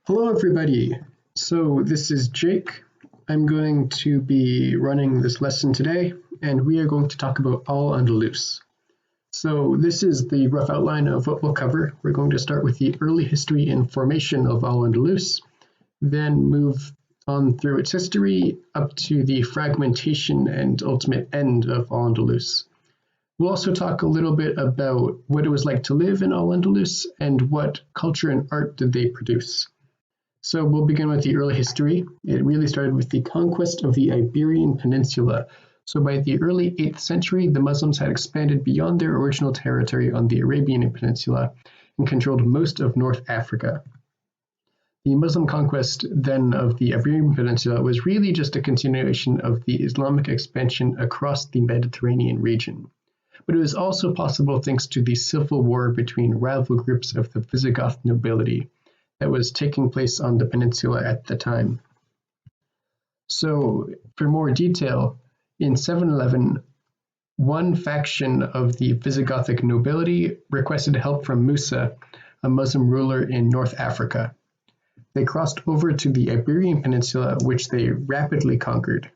Hello everybody, so this is Jake. I'm going to be running this lesson today and we are going to talk about Al-Andalus. So this is the rough outline of what we'll cover. We're going to start with the early history and formation of Al-Andalus, then move on through its history up to the fragmentation and ultimate end of Al-Andalus. We'll also talk a little bit about what it was like to live in Al-Andalus and what culture and art did they produce. So we'll begin with the early history. It really started with the conquest of the Iberian Peninsula. So by the early 8th century, the Muslims had expanded beyond their original territory on the Arabian Peninsula and controlled most of North Africa. The Muslim conquest then of the Iberian Peninsula was really just a continuation of the Islamic expansion across the Mediterranean region. But it was also possible thanks to the civil war between rival groups of the Visigoth nobility that was taking place on the peninsula at the time. So, for more detail, in 711, one faction of the Visigothic nobility requested help from Musa, a Muslim ruler in North Africa. They crossed over to the Iberian Peninsula, which they rapidly conquered.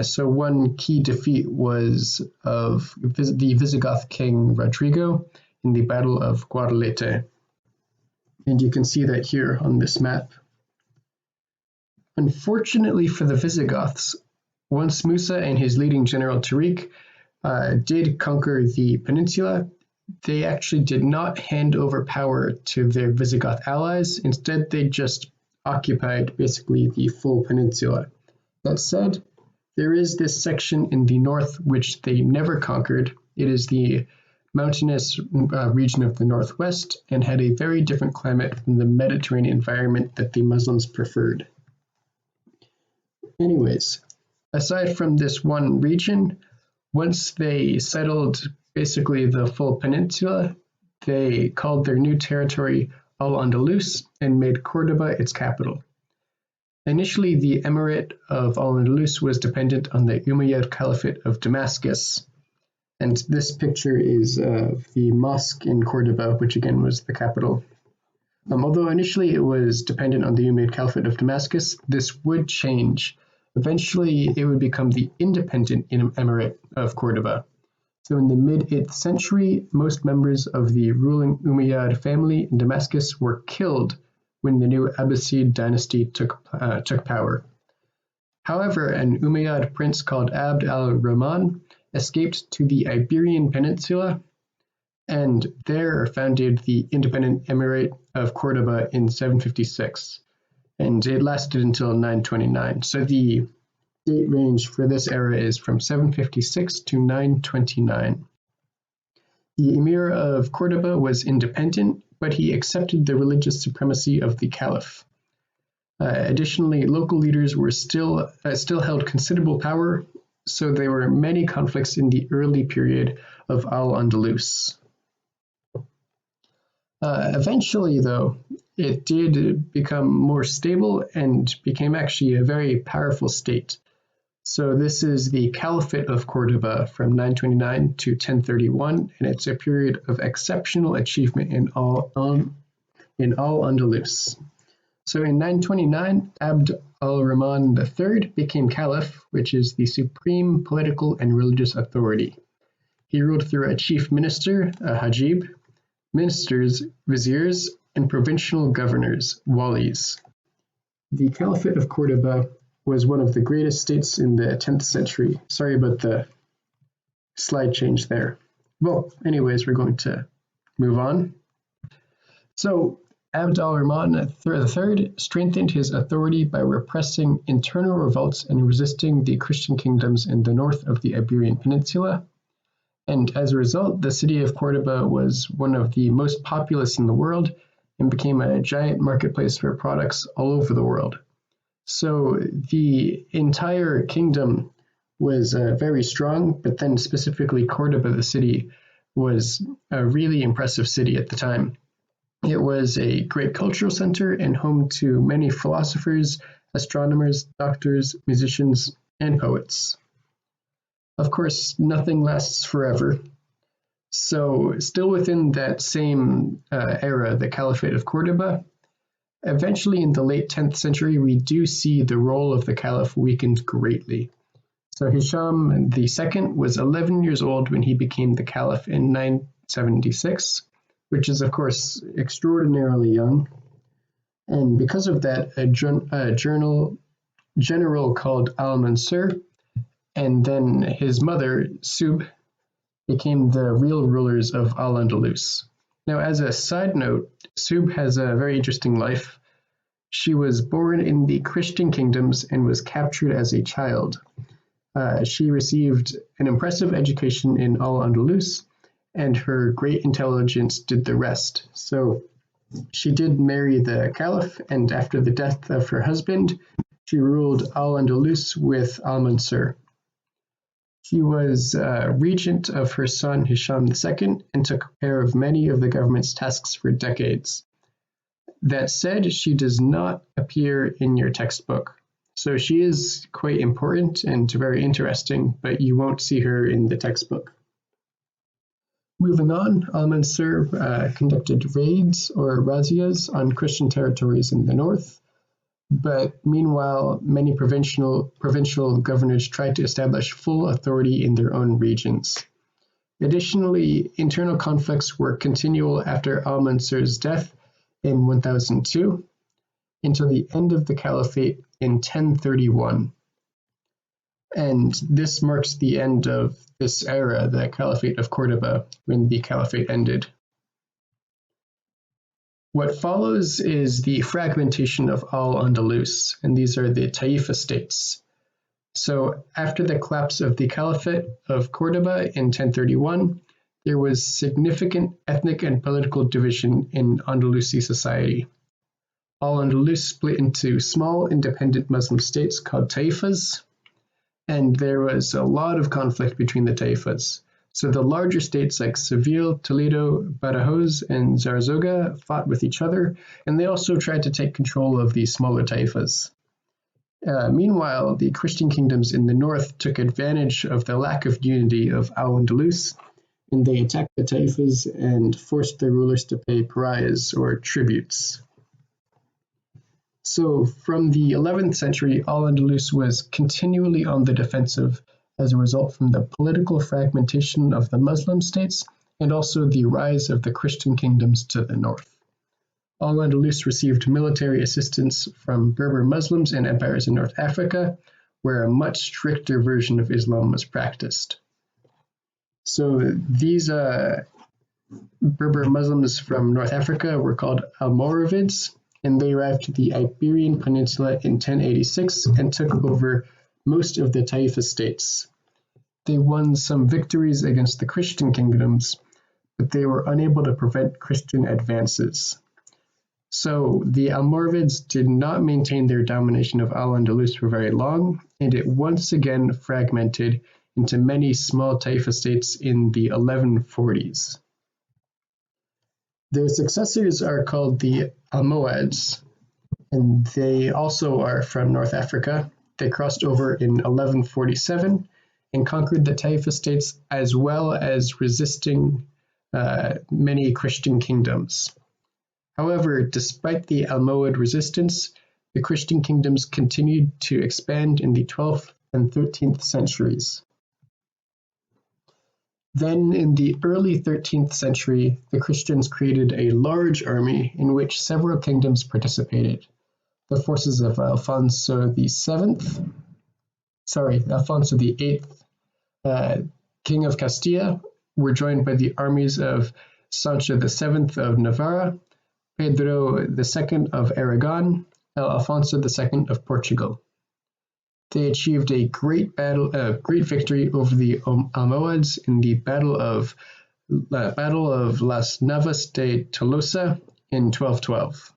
So one key defeat was of the Visigoth king Rodrigo in the Battle of Guadalete. And you can see that here on this map. Unfortunately for the Visigoths, once Musa and his leading general Tariq did conquer the peninsula, they actually did not hand over power to their Visigoth allies. Instead, they just occupied basically the full peninsula. That said, there is this section in the north which they never conquered. It is the mountainous region of the northwest and had a very different climate from the Mediterranean environment that the Muslims preferred. Anyways, aside from this one region, once they settled basically the full peninsula, they called their new territory Al-Andalus and made Cordoba its capital. Initially, the Emirate of Al-Andalus was dependent on the Umayyad Caliphate of Damascus, and this picture is of the mosque in Cordoba, which again was the capital. Although initially it was dependent on the Umayyad Caliphate of Damascus, this would change. Eventually, it would become the independent Emirate of Cordoba. So in the mid-8th century, most members of the ruling Umayyad family in Damascus were killed when the new Abbasid dynasty took power. However, an Umayyad prince called Abd al-Rahman escaped to the Iberian Peninsula and there founded the independent Emirate of Cordoba in 756, and it lasted until 929. So the date range for this era is from 756 to 929. The Emir of Cordoba was independent, but he accepted the religious supremacy of the Caliph. Additionally, local leaders were still held considerable power, so there were many conflicts in the early period of Al-Andalus. Eventually, though, it did become more stable and became actually a very powerful state. So this is the Caliphate of Cordoba from 929 to 1031, and it's a period of exceptional achievement in Al-Andalus. So in 929, Abd al-Rahman III became Caliph, which is the supreme political and religious authority. He ruled through a chief minister, a hajib, ministers, viziers, and provincial governors, walis. The Caliphate of Cordoba was one of the greatest states in the 10th century. Sorry about the slide change there. Well, anyways, we're going to move on. So Abd al-Rahman III strengthened his authority by repressing internal revolts and resisting the Christian kingdoms in the north of the Iberian Peninsula. And as a result, the city of Cordoba was one of the most populous in the world and became a giant marketplace for products all over the world. So the entire kingdom was very strong, but then specifically Cordoba, the city, was a really impressive city at the time. It was a great cultural center and home to many philosophers, astronomers, doctors, musicians, and poets. Of course, nothing lasts forever. So still within that same era, the Caliphate of Cordoba, Eventually, in the late 10th century, we do see the role of the caliph weakened greatly. So Hisham II was 11 years old when he became the caliph in 976, which is, of course, extraordinarily young. And because of that, a general called Al-Mansur and then his mother, Sub, became the real rulers of Al-Andalus. Now, as a side note, Sub has a very interesting life. She was born in the Christian kingdoms and was captured as a child. She received an impressive education in Al-Andalus, and her great intelligence did the rest. So she did marry the caliph, and after the death of her husband, she ruled Al-Andalus with Al-Mansur. She was regent of her son Hisham II and took care of many of the government's tasks for decades. That said, she does not appear in your textbook. So she is quite important and very interesting, but you won't see her in the textbook. Moving on, Al-Mansur conducted raids or razzias on Christian territories in the north, but meanwhile, many provincial governors tried to establish full authority in their own regions. Additionally, internal conflicts were continual after Al-Mansur's death in 1002 until the end of the caliphate in 1031. And this marks the end of this era, the Caliphate of Cordoba, when the caliphate ended. What follows is the fragmentation of Al-Andalus, and these are the Taifa states. So after the collapse of the Caliphate of Cordoba in 1031, there was significant ethnic and political division in Andalusi society. Al-Andalus split into small independent Muslim states called taifas, and there was a lot of conflict between the taifas. So the larger states like Seville, Toledo, Badajoz, and Zaragoza fought with each other, and they also tried to take control of the smaller taifas. Meanwhile, the Christian kingdoms in the north took advantage of the lack of unity of Al-Andalus, and they attacked the taifas and forced their rulers to pay pariahs or tributes. So from the 11th century, Al-Andalus was continually on the defensive as a result from the political fragmentation of the Muslim states and also the rise of the Christian kingdoms to the north. Al-Andalus received military assistance from Berber Muslims and empires in North Africa, where a much stricter version of Islam was practiced. So these Berber Muslims from North Africa were called Almoravids, and they arrived to the Iberian Peninsula in 1086 and took over most of the Taifa states. They won some victories against the Christian kingdoms, but they were unable to prevent Christian advances. So the Almoravids did not maintain their domination of Al-Andalus for very long, and it once again fragmented into many small Taifa states in the 1140s. Their successors are called the Almohads, and they also are from North Africa. They crossed over in 1147 and conquered the Taifa states as well as resisting many Christian kingdoms. However, despite the Almohad resistance, the Christian kingdoms continued to expand in the 12th and 13th centuries. Then, in the early 13th century, the Christians created a large army in which several kingdoms participated. The forces of Alfonso VIII, King of Castilla, were joined by the armies of Sancho VII of Navarra, Pedro II of Aragon, and Alfonso II of Portugal. They achieved a great victory over the Almohads in the Battle of Las Navas de Tolosa in 1212.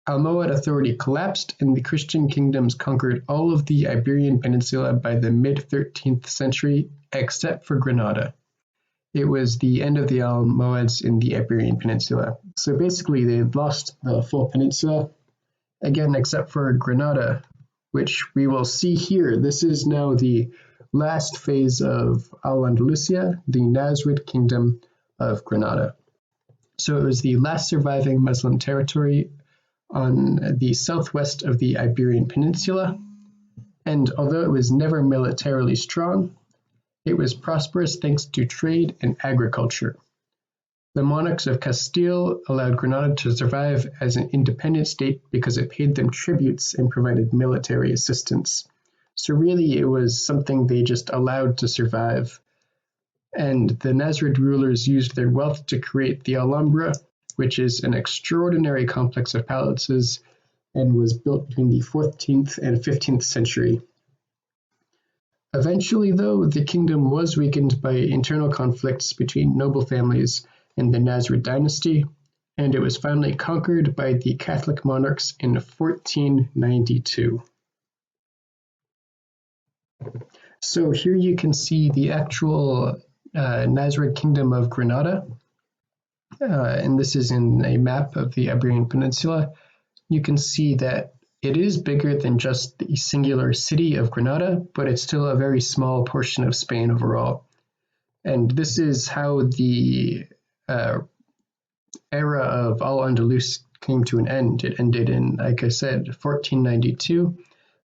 Almohad authority collapsed, and the Christian kingdoms conquered all of the Iberian Peninsula by the mid-13th century, except for Granada. It was the end of the Almohads in the Iberian Peninsula. So basically, they lost the full peninsula, again, except for Granada, which we will see here. This is now the last phase of Al-Andalusia, the Nasrid Kingdom of Granada. So it was the last surviving Muslim territory on the southwest of the Iberian Peninsula, and although it was never militarily strong, it was prosperous thanks to trade and agriculture. The monarchs of Castile allowed Granada to survive as an independent state because it paid them tributes and provided military assistance. So really it was something they just allowed to survive. And the Nasrid rulers used their wealth to create the Alhambra, which is an extraordinary complex of palaces and was built between the 14th and 15th century. Eventually, though, the kingdom was weakened by internal conflicts between noble families in the Nasrid dynasty, and it was finally conquered by the Catholic monarchs in 1492. So here you can see the actual Nasrid kingdom of Granada, and this is in a map of the Iberian Peninsula. You can see that it is bigger than just the singular city of Granada, but it's still a very small portion of Spain overall. And this is how the era of Al-Andalus came to an end. It ended in, like I said, 1492,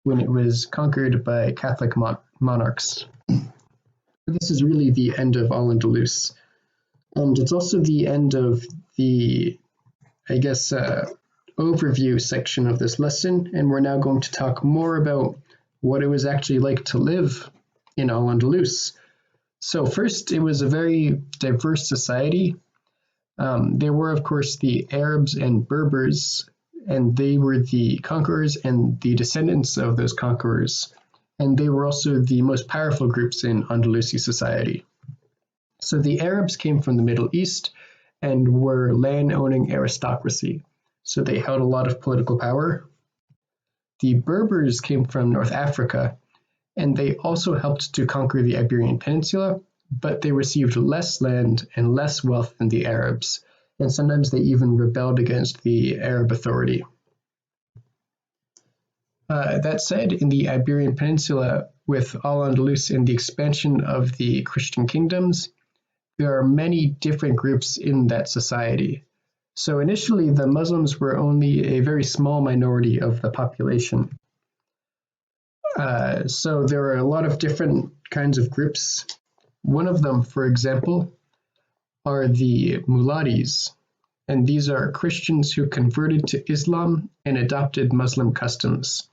when it was conquered by Catholic monarchs. This is really the end of Al-Andalus. And it's also the end of the, overview section of this lesson, and we're now going to talk more about what it was actually like to live in Al-Andalus. So first, it was a very diverse society. There were, of course, the Arabs and Berbers, and they were the conquerors and the descendants of those conquerors, and they were also the most powerful groups in Andalusi society. So the Arabs came from the Middle East and were land-owning aristocracy. So they held a lot of political power. The Berbers came from North Africa, and they also helped to conquer the Iberian Peninsula, but they received less land and less wealth than the Arabs, and sometimes they even rebelled against the Arab authority. That said, in the Iberian Peninsula, with Al-Andalus and the expansion of the Christian kingdoms, there are many different groups in that society. So initially, the Muslims were only a very small minority of the population. So there are a lot of different kinds of groups. One of them, for example, are the Muladis, and these are Christians who converted to Islam and adopted Muslim customs.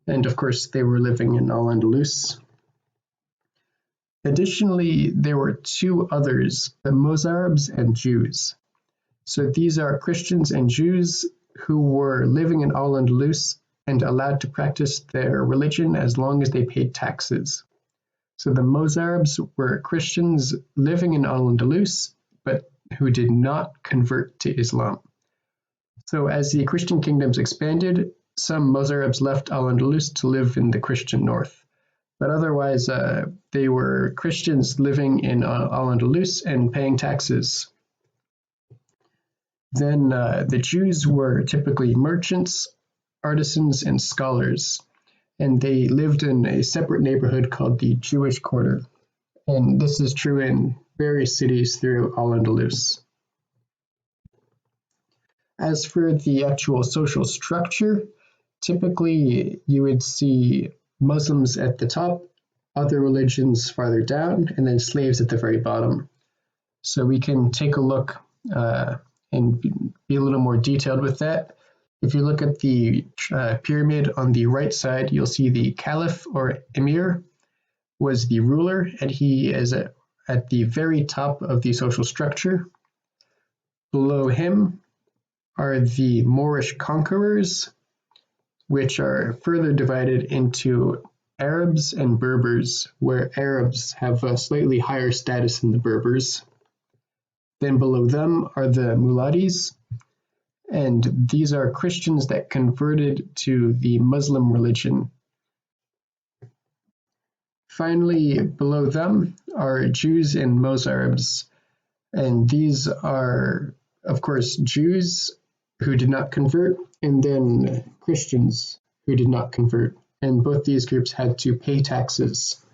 And of course, they were living in Al-Andalus. Additionally, there were two others, the Mozarabs and Jews. So these are Christians and Jews who were living in Al-Andalus and allowed to practice their religion as long as they paid taxes. So the Mozarabs were Christians living in Al-Andalus, but who did not convert to Islam. So as the Christian kingdoms expanded, some Mozarabs left Al-Andalus to live in the Christian north. But otherwise, they were Christians living in Al-Andalus and paying taxes. Then the Jews were typically merchants, artisans, and scholars, and they lived in a separate neighborhood called the Jewish Quarter. And this is true in various cities through Al-Andalus. As for the actual social structure, typically you would see Muslims at the top, other religions farther down, and then slaves at the very bottom. So we can take a look and be a little more detailed with that. If you look at the pyramid on the right side, you'll see the caliph or emir was the ruler, and he is at the very top of the social structure. Below him are the Moorish conquerors, which are further divided into Arabs and Berbers, where Arabs have a slightly higher status than the Berbers. Then below them are the Muladis, and these are Christians that converted to the Muslim religion. Finally, below them are Jews and Mozarabs, and these are, of course, Jews who did not convert, and then Christians who did not convert. And both these groups had to pay taxes.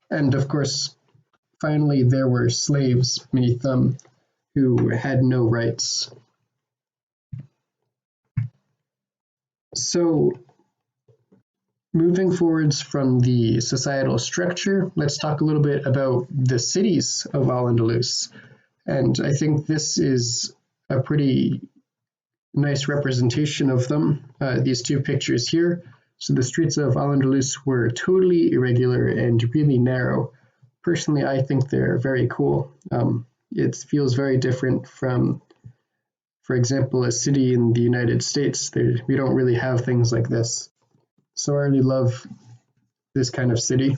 And of course, finally, there were slaves beneath them who had no rights. So moving forwards from the societal structure, let's talk a little bit about the cities of Al-Andalus. And I think this is a pretty nice representation of them, these two pictures here. So the streets of Al-Andalus were totally irregular and really narrow. Personally, I think they're very cool. It feels very different from, for example, a city in the United States. We don't really have things like this. So I really love this kind of city.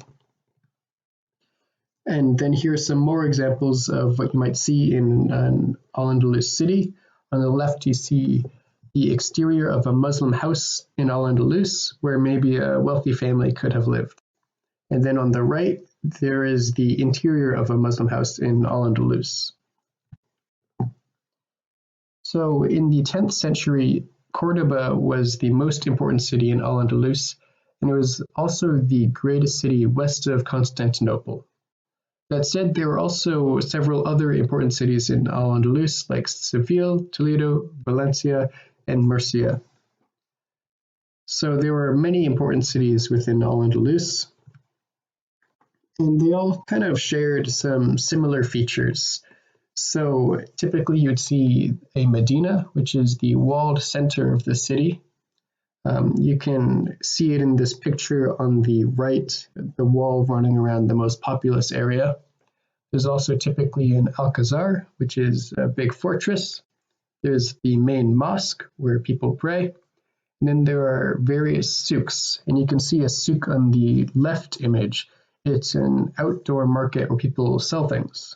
And then here are some more examples of what you might see in an Al-Andalus city. On the left, you see the exterior of a Muslim house in Al-Andalus, where maybe a wealthy family could have lived. And then on the right, there is the interior of a Muslim house in Al-Andalus. So in the 10th century, Cordoba was the most important city in Al-Andalus, and it was also the greatest city west of Constantinople. That said, there were also several other important cities in Al-Andalus, like Seville, Toledo, Valencia, and Murcia. So there were many important cities within Al-Andalus, and they all kind of shared some similar features. So typically you'd see a Medina, which is the walled center of the city. You can see it in this picture on the right, the wall running around the most populous area. There's also typically an Alcazar, which is a big fortress. There's the main mosque where people pray. And then there are various souks, and you can see a souk on the left image. It's an outdoor market where people sell things.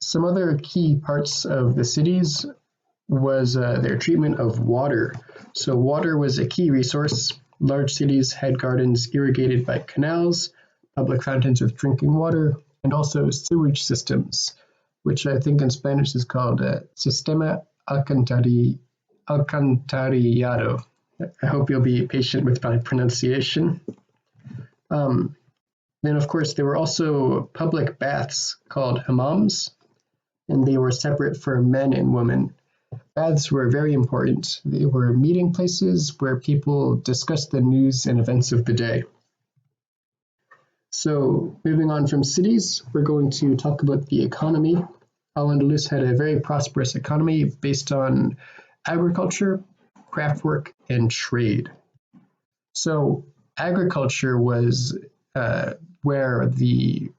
Some other key parts of the cities was their treatment of water. So water was a key resource. Large cities had gardens irrigated by canals, public fountains with drinking water, and also sewage systems, which I think in Spanish is called Sistema Alcantarillado. I hope you'll be patient with my pronunciation. Then, of course, there were also public baths called hammams, and they were separate for men and women. Baths were very important. They were meeting places where people discussed the news and events of the day. So moving on from cities, we're going to talk about the economy. Al-Andalus had a very prosperous economy based on agriculture, craftwork, and trade. So agriculture was where the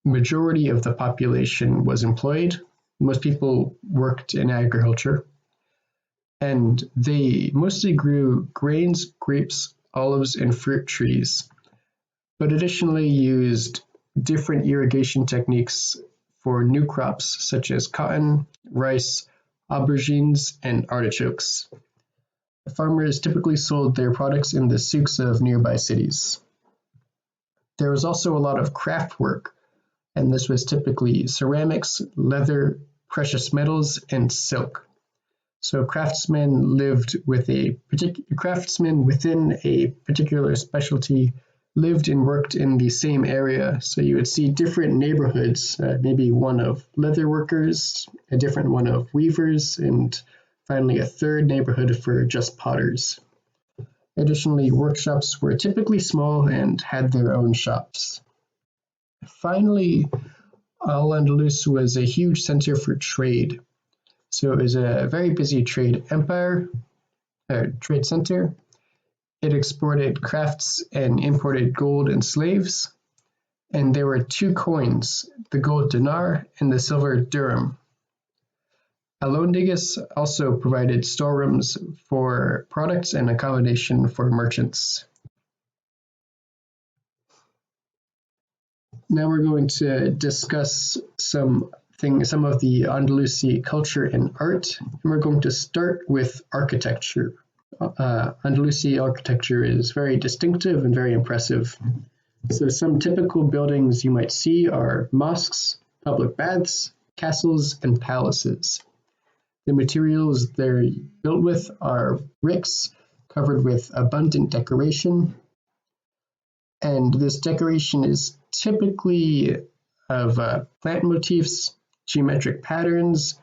majority of the population was employed. Most people worked in agriculture, and they mostly grew grains, grapes, olives, and fruit trees, but additionally used different irrigation techniques for new crops such as cotton, rice, aubergines, and artichokes. The farmers typically sold their products in the souks of nearby cities. There was also a lot of craft work, and this was typically ceramics, leather, precious metals, and silk. So craftsmen within a particular specialty lived and worked in the same area. So you would see different neighborhoods, maybe one of leather workers, a different one of weavers, and finally a third neighborhood for just potters. Additionally, workshops were typically small and had their own shops. Finally, Al-Andalus was a huge center for trade. So it was a very busy trade center. It exported crafts and imported gold and slaves. And there were two coins, the gold dinar and the silver dirham. Al-Andalus also provided storerooms for products and accommodation for merchants. Now we're going to discuss some of the Andalusi culture and art, and we're going to start with architecture. Andalusi architecture is very distinctive and very impressive. So some typical buildings you might see are mosques, public baths, castles, and palaces. The materials they're built with are bricks covered with abundant decoration, and this decoration is typically of plant motifs, geometric patterns,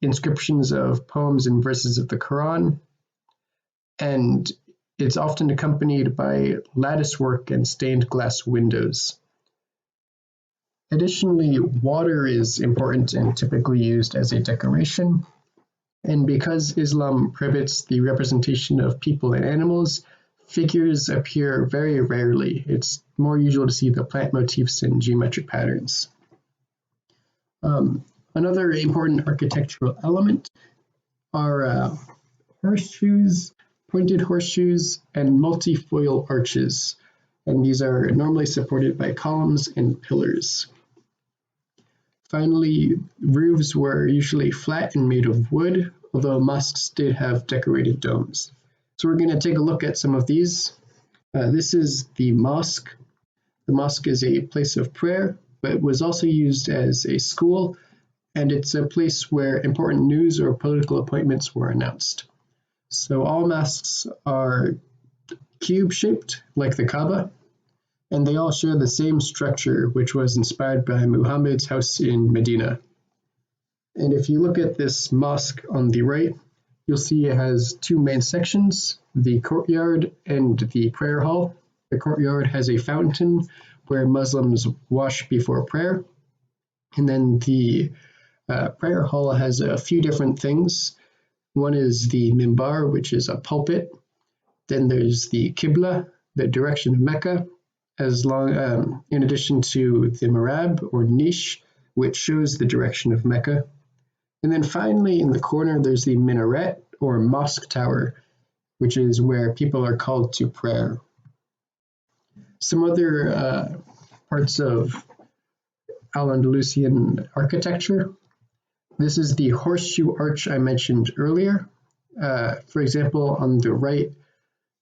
inscriptions of poems and verses of the Quran, and it's often accompanied by lattice work and stained glass windows. Additionally, water is important and typically used as a decoration. And because Islam prohibits the representation of people and animals, figures appear very rarely. It's more usual to see the plant motifs and geometric patterns. Another important architectural element are horseshoes, pointed horseshoes, and multifoil arches. And these are normally supported by columns and pillars. Finally, roofs were usually flat and made of wood, although mosques did have decorated domes. So we're going to take a look at some of these. This is the mosque. The mosque is a place of prayer, but it was also used as a school, and it's a place where important news or political appointments were announced. So all mosques are cube-shaped, like the Kaaba, and they all share the same structure, which was inspired by Muhammad's house in Medina. And if you look at this mosque on the right, you'll see it has two main sections, the courtyard and the prayer hall. The courtyard has a fountain where Muslims wash before prayer. And then the prayer hall has a few different things. One is the mimbar, which is a pulpit. Then there's the Qibla, the direction of Mecca, in addition to the Mihrab or niche, which shows the direction of Mecca. And then finally, in the corner, there's the minaret or mosque tower, which is where people are called to prayer. Some other parts of Al-Andalusian architecture. This is the horseshoe arch I mentioned earlier. For example, on the right,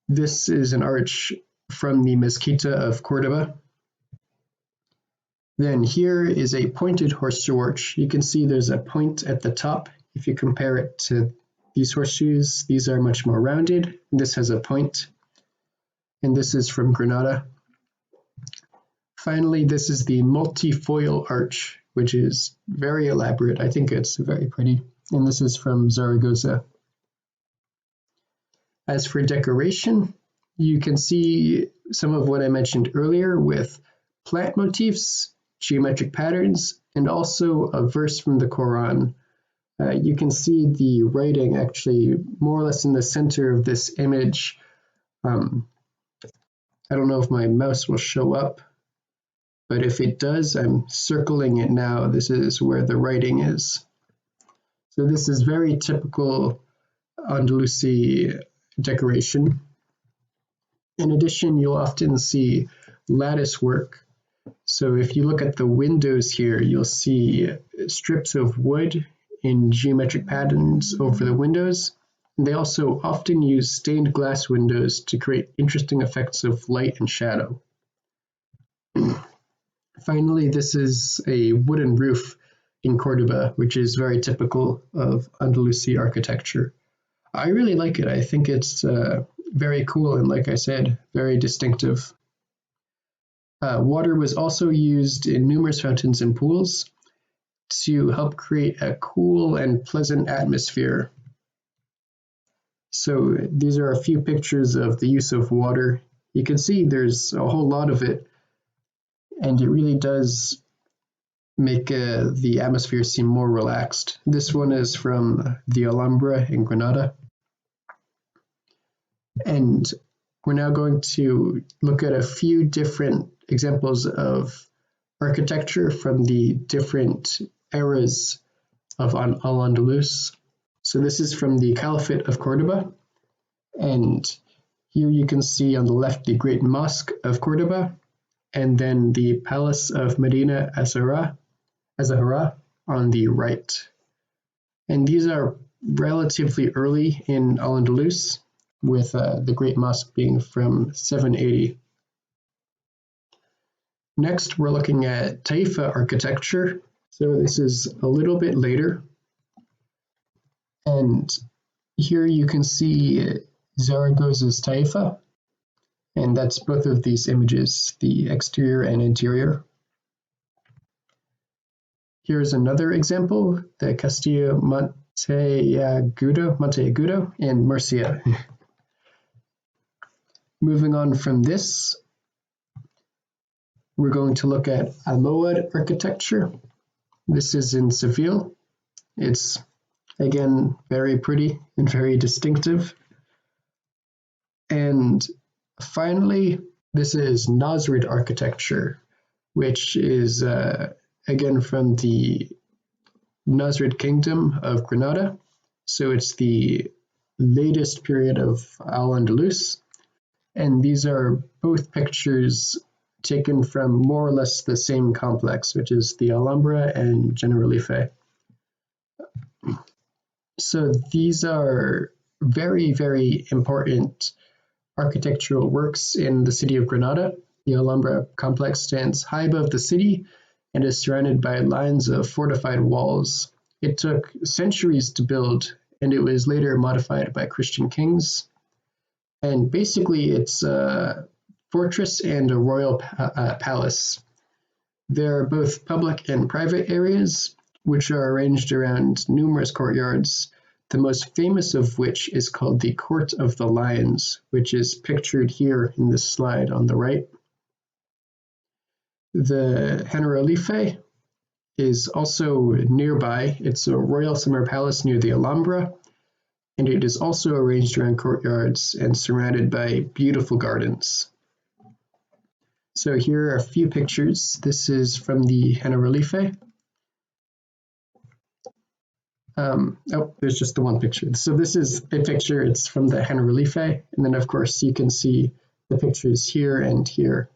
this is an arch from the Mezquita of Cordoba. Then here is a pointed horseshoe arch. You can see there's a point at the top. If you compare it to these horseshoes, these are much more rounded. This has a point, and this is from Granada. Finally, this is the multifoil arch, which is very elaborate. I think it's very pretty, and this is from Zaragoza. As for decoration, you can see some of what I mentioned earlier with plant motifs, geometric patterns, and also a verse from the Quran. You can see the writing actually more or less in the center of this image. I don't know if my mouse will show up, but if it does, I'm circling it now. This is where the writing is. So this is very typical Andalusi decoration. In addition, you'll often see lattice work. So if you look at the windows here, you'll see strips of wood in geometric patterns over the windows. And they also often use stained glass windows to create interesting effects of light and shadow. Finally, this is a wooden roof in Cordoba, which is very typical of Andalusi architecture. I really like it. I think it's very cool and, like I said, very distinctive. Water was also used in numerous fountains and pools to help create a cool and pleasant atmosphere. So these are a few pictures of the use of water. You can see there's a whole lot of it, and it really does make the atmosphere seem more relaxed. This one is from the Alhambra in Granada. And we're now going to look at a few different examples of architecture from the different eras of Al-Andalus. So this is from the Caliphate of Cordoba. And here you can see on the left the Great Mosque of Cordoba, and then the Palace of Medina Azahara on the right. And these are relatively early in Al-Andalus, with the Great Mosque being from 780. Next, we're looking at Taifa architecture. So this is a little bit later. And here you can see Zaragoza's Taifa. And that's both of these images, the exterior and interior. Here's another example, the Castillo Monteagudo in Murcia. Moving on from this, we're going to look at Almohad architecture. This is in Seville. It's, again, very pretty and very distinctive. And finally, this is Nasrid architecture, which is, again, from the Nasrid Kingdom of Granada. So it's the latest period of Al-Andalus. And these are both pictures taken from more or less the same complex, which is the Alhambra and Generalife. So these are very, very important architectural works in the city of Granada. The Alhambra complex stands high above the city and is surrounded by lines of fortified walls. It took centuries to build, and it was later modified by Christian kings. And basically, it's a fortress and a royal palace. There are both public and private areas, which are arranged around numerous courtyards, the most famous of which is called the Court of the Lions, which is pictured here in this slide on the right. The Generalife is also nearby. It's a royal summer palace near the Alhambra, and it is also arranged around courtyards and surrounded by beautiful gardens. So here are a few pictures. This is from the Generalife. There's just the one picture. So this is a picture, it's from the Generalife, and then of course you can see the pictures here and here.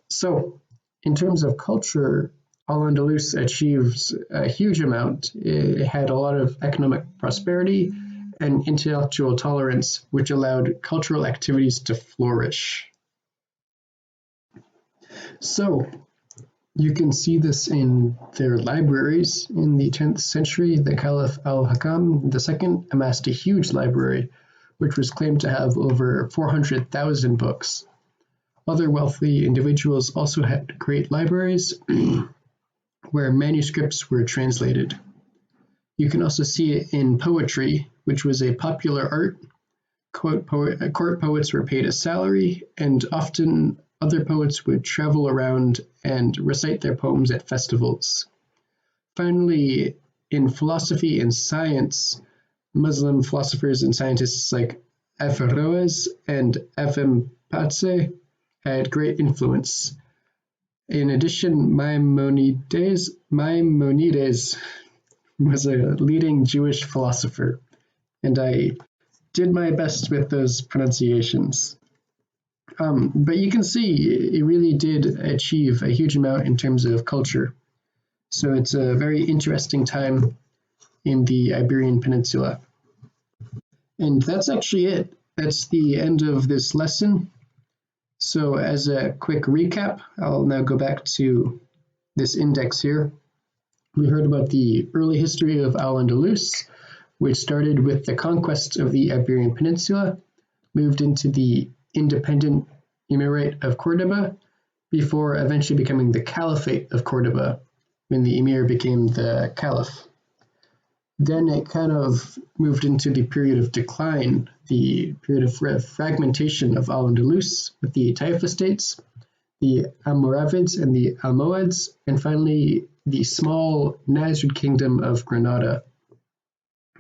So in terms of culture, Al-Andalus achieved a huge amount. It had a lot of economic prosperity and intellectual tolerance, which allowed cultural activities to flourish. So you can see this in their libraries. In the 10th century, the Caliph Al-Hakam II amassed a huge library, which was claimed to have over 400,000 books. Other wealthy individuals also had great libraries where manuscripts were translated. You can also see it in poetry, which was a popular art. Court poets were paid a salary, and often other poets would travel around and recite their poems at festivals. Finally, in philosophy and science, Muslim philosophers and scientists like Averroes and Ibn Battuta had great influence. In addition, Maimonides was a leading Jewish philosopher, and I did my best with those pronunciations. But you can see it really did achieve a huge amount in terms of culture. So it's a very interesting time in the Iberian Peninsula. And that's actually it. That's the end of this lesson. So as a quick recap, I'll now go back to this index here. We heard about the early history of Al-Andalus, which started with the conquest of the Iberian Peninsula, moved into the independent Emirate of Cordoba, before eventually becoming the Caliphate of Cordoba, when the Emir became the Caliph. Then it kind of moved into the period of decline, the period of fragmentation of Al-Andalus with the Taifa states, the Almoravids and the Almohads, and finally the small Nasrid Kingdom of Granada.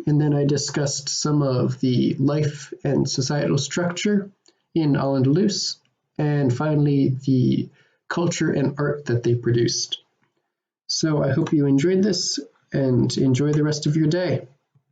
And then I discussed some of the life and societal structure in Al-Andalus, and finally the culture and art that they produced. So I hope you enjoyed this and enjoy the rest of your day.